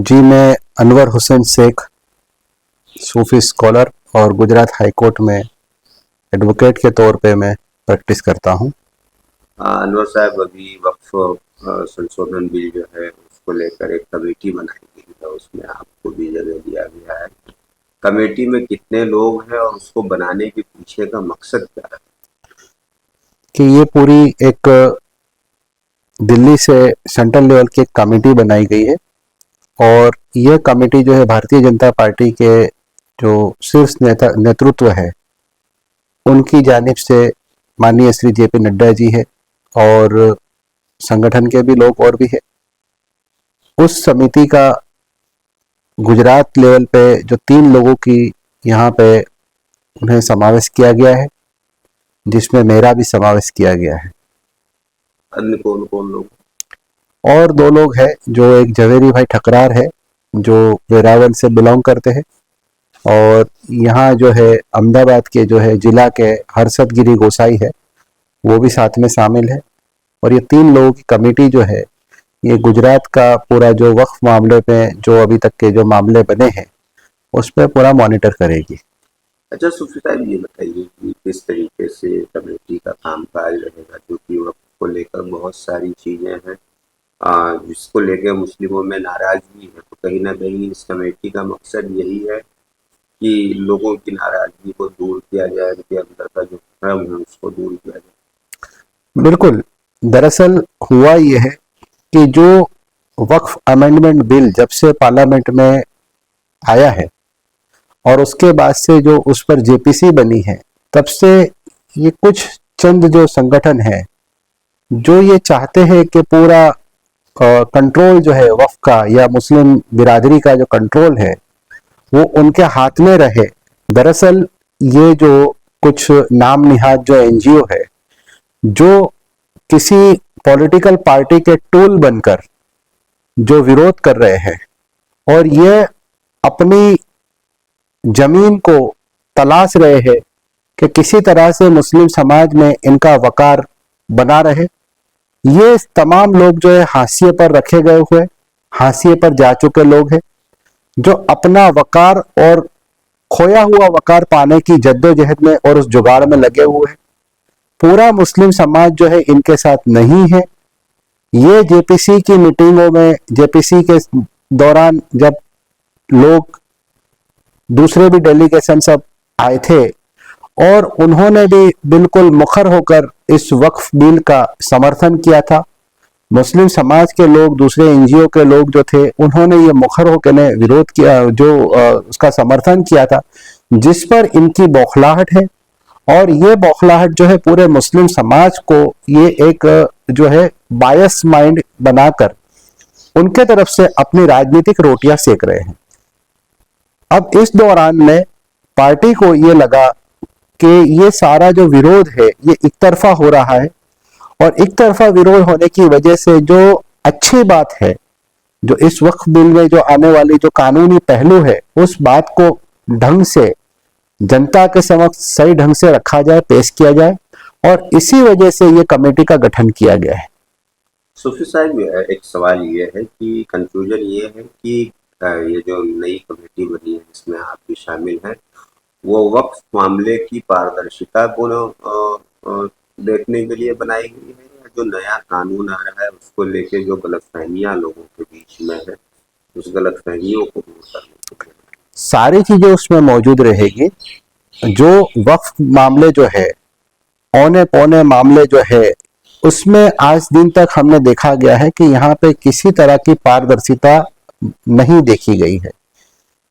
जी, मैं अनवर हुसैन शेख, सूफी स्कॉलर और Gujarat high court में एडवोकेट के तौर पे मैं प्रैक्टिस करता हूँ। अनवर साहब, अभी वक्फ संशोधन बिल जो है उसको लेकर एक कमेटी बनाई गई है, उसमें आपको भी जगह दिया गया है। कमेटी में कितने लोग हैं और उसको बनाने के पीछे का मकसद क्या है? कि ये पूरी एक दिल्ली से सेंट्रल लेवल की एक कमेटी बनाई गई है और ये कमेटी जो है भारतीय जनता पार्टी के जो शीर्ष नेतृत्व है उनकी जानिब से माननीय श्री जेपी नड्डा जी है और संगठन के भी लोग और भी है। उस समिति का गुजरात लेवल पे जो 3 लोगों की यहाँ पे उन्हें समावेश किया गया है, जिसमें मेरा भी समावेश किया गया है। अन्य कौन कौन लोग? और 2 लोग हैं, जो एक झवेरी भाई ठकरार है जो वेरावल से बिलोंग करते हैं और यहाँ जो है अहमदाबाद के जो है जिला के हर्षद गिरी गोसाई है, वो भी साथ में शामिल है। और ये 3 लोगों की कमेटी जो है ये गुजरात का पूरा जो वक्फ मामले में जो अभी तक के जो मामले बने हैं उस पर पूरा मॉनिटर करेगी। अच्छा सूफी साहब, ये बताइए कि किस तरीके से कमेटी का कामकाज रहेगा, क्योंकि वक्फ को लेकर बहुत सारी चीजें हैं जिसको लेकर मुस्लिमों में नाराजगी है। तो कहीं ना कहीं इस कमेटी का मकसद यही है कि लोगों की नाराजगी को दूर किया जाए, उनके अंदर का जो भ्रम है उसको दूर किया जाए। बिल्कुल, दरअसल हुआ ये है कि जो वक्फ अमेंडमेंट बिल जब से पार्लियामेंट में आया है और उसके बाद से जो उस पर जेपीसी बनी है, तब से ये कुछ चंद जो संगठन है जो ये चाहते हैं कि पूरा कंट्रोल जो है वक्फ का या मुस्लिम बिरादरी का जो कंट्रोल है वो उनके हाथ में रहे। दरअसल ये जो कुछ नाम निहाद जो एनजीओ है जो किसी पॉलिटिकल पार्टी के टूल बनकर जो विरोध कर रहे हैं और ये अपनी जमीन को तलाश रहे हैं कि किसी तरह से मुस्लिम समाज में इनका वकार बना रहे, ये तमाम लोग जो है हाशिए पर रखे गए हुए, हाशिए पर जा चुके लोग हैं जो अपना वकार और खोया हुआ वकार पाने की जद्दोजहद में और उस जुगाड़ में लगे हुए हैं। पूरा मुस्लिम समाज जो है इनके साथ नहीं है। ये जेपीसी की मीटिंगों में, जेपीसी के दौरान जब लोग दूसरे भी डेलीगेशन सब आए थे और उन्होंने भी बिल्कुल मुखर होकर इस वक्फ बिल का समर्थन किया था। मुस्लिम समाज के लोग, दूसरे एनजीओ के लोग जो थे, उन्होंने ये मुखर होकर ने विरोध किया, जो उसका समर्थन किया था, जिस पर इनकी बौखलाहट है। और ये बौखलाहट जो है पूरे मुस्लिम समाज को ये एक जो है बायस माइंड बनाकर उनके तरफ से अपनी राजनीतिक रोटियां सेक रहे हैं। अब इस दौरान में पार्टी को ये लगा कि ये सारा जो विरोध है ये एक तरफा हो रहा है और एक तरफा विरोध होने की वजह से जो अच्छी बात है, जो इस वक्फ बिल में जो आने वाली जो कानूनी पहलू है, उस बात को ढंग से जनता के समक्ष सही ढंग से रखा जाए, पेश किया जाए, और इसी वजह से ये कमेटी का गठन किया गया है। सूफी साहब, एक सवाल ये है कि कंफ्यूजन ये है कि ये जो नई कमेटी बनी है जिसमें आप भी शामिल हैं, वो वक्फ मामले की पारदर्शिता को देखने के लिए बनाई गई है, या जो नया कानून आ रहा है उसको लेके जो गलतफहमियां लोगों के बीच में है उस गलतफहमियों को दूर करने के लिए? सारी चीजें उसमें मौजूद रहेगी। जो वक्फ मामले जो है, औने पौने मामले जो है, उसमें आज दिन तक हमने देखा गया है कि यहाँ पे किसी तरह की पारदर्शिता नहीं देखी गई है।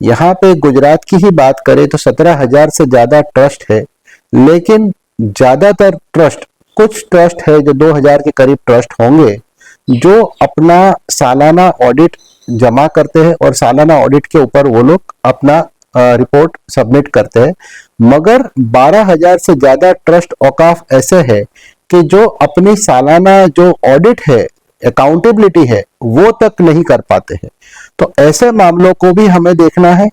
यहाँ पे गुजरात की ही बात करें तो 17,000 से ज्यादा ट्रस्ट है, लेकिन ज्यादातर ट्रस्ट, कुछ ट्रस्ट है जो 2,000 के करीब ट्रस्ट होंगे जो अपना सालाना ऑडिट जमा करते हैं और सालाना ऑडिट के ऊपर वो लोग अपना रिपोर्ट सबमिट करते हैं। मगर 12,000 से ज्यादा ट्रस्ट औकाफ ऐसे है कि जो अपनी सालाना जो ऑडिट है, अकाउंटेबिलिटी है, वो तक नहीं कर पाते हैं। तो ऐसे मामलों को भी हमें देखना है।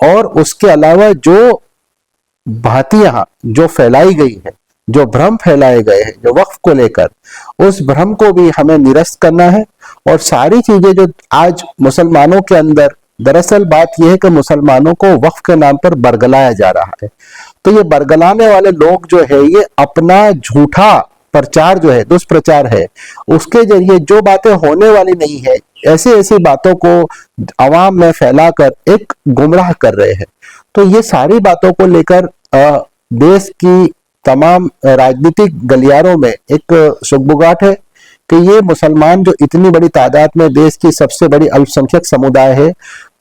और उसके अलावा जो भातियां जो फैलाई गई है जो भ्रम फैलाए गए हैं जो वक्फ को लेकर, उस भ्रम को भी हमें निरस्त करना है। और सारी चीजें जो आज मुसलमानों के अंदर, दरअसल बात यह है कि मुसलमानों को वक्फ के नाम पर बरगलाया जा रहा है। तो ये बरगलाने वाले लोग जो है ये अपना झूठा प्रचार जो है, दुष्प्रचार है, उसके जरिए जो बातें होने वाली नहीं है ऐसी ऐसी बातों को आवाम में फैलाकर एक गुमराह कर रहे हैं। तो ये सारी बातों को लेकर देश की तमाम राजनीतिक गलियारों में एक सुगबुगाहट है कि ये मुसलमान जो इतनी बड़ी तादाद में देश की सबसे बड़ी अल्पसंख्यक समुदाय है,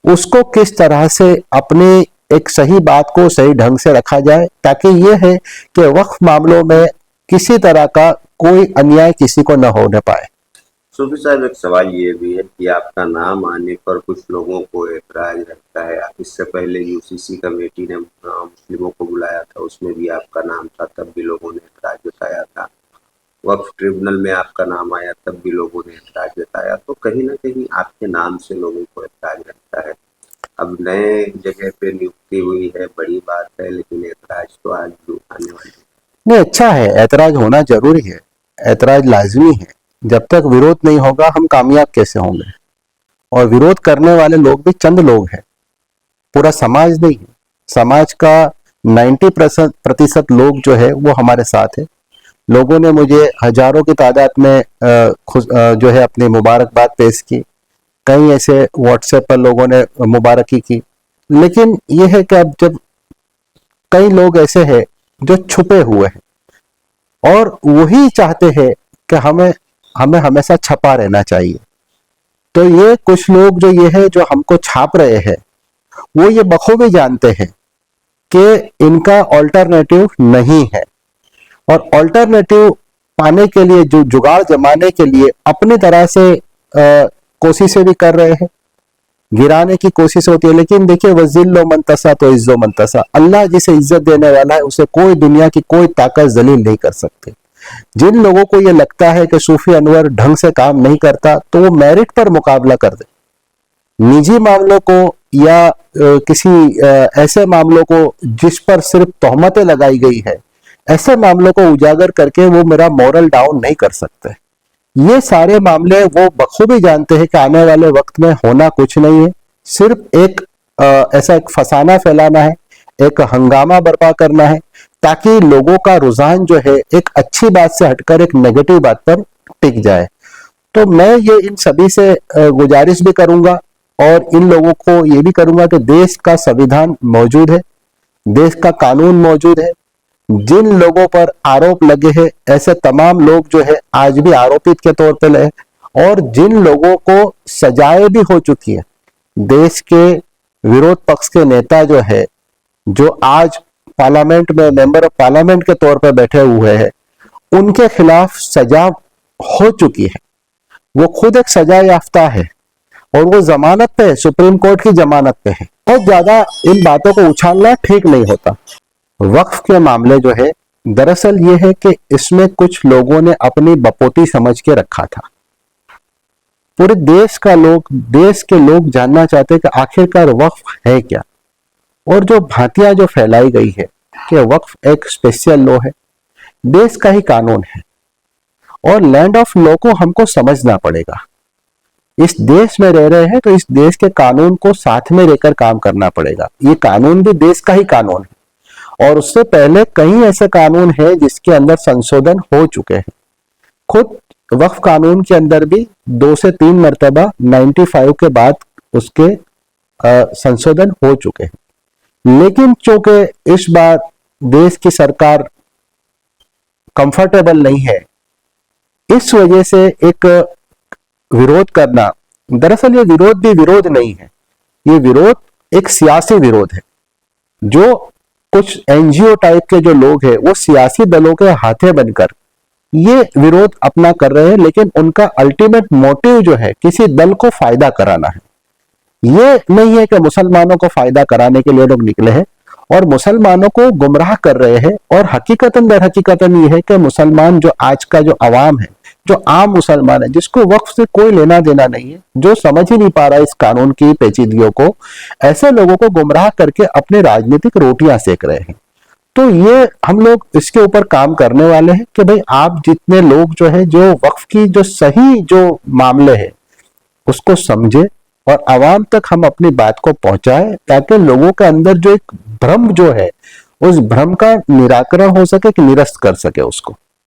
उसको किस तरह से अपनी एक सही बात को सही ढंग से रखा जाए, ताकि ये है कि वक्फ मामलों में किसी तरह का कोई अन्याय किसी को न होने पाए। सूफी साहब, एक सवाल ये भी है कि आपका नाम आने पर कुछ लोगों को एतराज रहता है। इससे पहले यूसीसी कमेटी ने मुस्लिमों को बुलाया था, उसमें भी आपका नाम था, तब भी लोगों ने एतराज जताया था। वक्फ ट्रिब्यूनल में आपका नाम आया, तब भी लोगों ने एतराज जताया। तो कहीं ना कहीं आपके नाम से लोगों को एतराज रहता है। अब नए जगह पे नियुक्ति हुई है, बड़ी बात है, लेकिन एतराज तो आज भी उठाने वाले। नहीं, अच्छा है, ऐतराज होना जरूरी है, ऐतराज लाजमी है। जब तक विरोध नहीं होगा हम कामयाब कैसे होंगे? और विरोध करने वाले लोग भी चंद लोग हैं, पूरा समाज नहीं है। समाज का 90% लोग जो है वो हमारे साथ है। लोगों ने मुझे हजारों की तादाद में जो है अपनी मुबारकबाद पेश की, कई ऐसे व्हाट्सएप पर लोगों ने मुबारकी की। लेकिन यह है कि अब जब कई लोग ऐसे हैं जो छुपे हुए हैं और वही चाहते हैं कि हमें हमेशा छपा रहना चाहिए, तो ये कुछ लोग जो ये है जो हमको छाप रहे हैं, वो ये बखूबी जानते हैं कि इनका ऑल्टरनेटिव नहीं है। और ऑल्टरनेटिव पाने के लिए, जो जुगाड़ जमाने के लिए अपनी तरह से कोशिशें भी कर रहे हैं, गिराने की कोशिश होती है। लेकिन देखिए, वज़िल्लो मंतसा तो इज्जो मंतसा, अल्लाह जिसे इज्जत देने वाला है उसे कोई दुनिया की कोई ताकत जलील नहीं कर सकती। जिन लोगों को ये लगता है कि सूफी अनवर ढंग से काम नहीं करता, तो वो मेरिट पर मुकाबला कर दे। निजी मामलों को या किसी ऐसे मामलों को जिस पर सिर्फ तोहमतें लगाई गई है, ऐसे मामलों को उजागर करके वो मेरा मोरल डाउन नहीं कर सकते। ये सारे मामले वो बखूबी जानते हैं कि आने वाले वक्त में होना कुछ नहीं है, सिर्फ एक ऐसा एक फसाना फैलाना है, एक हंगामा बर्पा करना है, ताकि लोगों का रुझान जो है एक अच्छी बात से हटकर एक नेगेटिव बात पर टिक जाए। तो मैं ये इन सभी से गुजारिश भी करूंगा और इन लोगों को ये भी करूंगा कि देश का संविधान मौजूद है, देश का कानून मौजूद है। जिन लोगों पर आरोप लगे हैं, ऐसे तमाम लोग जो है आज भी आरोपित के तौर पर लगे, और जिन लोगों को सजाएं भी हो चुकी है, देश के विरोध पक्ष के नेता जो है, जो आज पार्लियामेंट में मेंबर ऑफ पार्लियामेंट के तौर पर बैठे हुए हैं, उनके खिलाफ सजा हो चुकी है। वो खुद एक सजा याफ्ता है और वो जमानत पे है, सुप्रीम कोर्ट की जमानत पे है। बहुत ज्यादा इन बातों को उछालना ठीक नहीं होता। वक्फ के मामले जो है, दरअसल ये है कि इसमें कुछ लोगों ने अपनी बपोती समझ के रखा था। पूरे देश के लोग जानना चाहते कि आखिरकार वक्फ है क्या, और जो भांतियां जो फैलाई गई है कि वक्फ एक स्पेशल लॉ है, देश का ही कानून है, और लैंड ऑफ लॉ को हमको समझना पड़ेगा। इस देश में रह रहे हैं तो इस देश के कानून को साथ में लेकर काम करना पड़ेगा। ये कानून भी देश का ही कानून है, और उससे पहले कई ऐसे कानून हैं जिसके अंदर संशोधन हो चुके हैं। खुद वक्फ कानून के अंदर भी 2 से 3 मरतबा 95 के बाद उसके संशोधन हो चुके हैं। लेकिन चूंकि इस बार देश की सरकार कंफर्टेबल नहीं है, इस वजह से एक विरोध करना, दरअसल ये विरोध भी विरोध नहीं है, ये विरोध एक सियासी विरोध है। जो कुछ एनजीओ टाइप के जो लोग हैं वो सियासी दलों के हाथे बनकर ये विरोध अपना कर रहे हैं, लेकिन उनका अल्टीमेट मोटिव जो है किसी दल को फायदा कराना है। ये नहीं है कि मुसलमानों को फायदा कराने के लिए लोग निकले हैं और मुसलमानों को गुमराह कर रहे हैं। और हकीकतन दर हकीकतन ये है कि मुसलमान जो आज का जो अवाम है, जो आम मुसलमान है, जिसको वक्फ से कोई लेना देना नहीं है, जो समझ ही नहीं पा रहा है इस कानून की पेचीदगियों को, ऐसे लोगों को गुमराह करके अपने राजनीतिक रोटियां सेक रहे हैं। तो ये हम लोग इसके ऊपर काम करने वाले हैं कि भाई आप जितने लोग जो है जो वक्फ की जो सही जो मामले है उसको समझे और आवाम तक हम अपनी बात को पहुंचाएं, ताकि लोगों के अंदर जो एक भ्रम जो है उस भ्रम का निराकरण हो सके, कि निरस्त कर सके उसको।